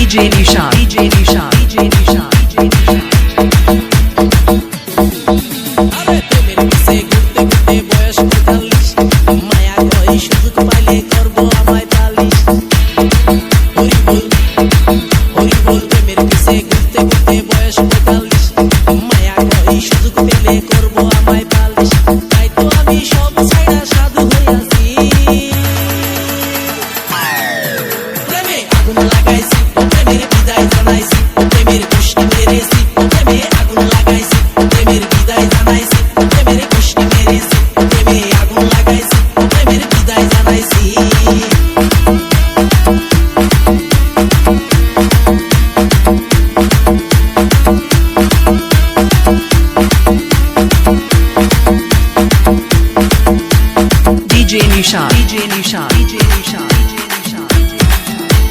DJ Nishan, DJ Nishan, DJ Nishan, DJ Nishan. আরে প্রেমের পিছে ঘুরতে ঘুরতে বয়স ৪৫ মায়া কই সুযোগ পাইলে করব আমায় পালিশ হরি বল প্রেমের পিছে ঘুরতে ঘুরতে বয়স ৪৫ মায়া কই সুযোগ পেলে করব আমায় পালিশ তাই তো আমি সব ছাইড়া সাধু হইয়াছি প্রেমে আগুন লাগাইছি প্রেমের বিদায় জানাইছি প্রেমের খুশি মেরেছি প্রেমে আগুন লাগাইছি প্রেমের বিদায় জানাইছি প্রেমের খুশি মেরেছি প্রেমে আগুন লাগাইছি প্রেমের বিদায় জানাইছি DJ Nishan, DJ Nishan, DJ Nishan, DJ Nishan, DJ Nishan.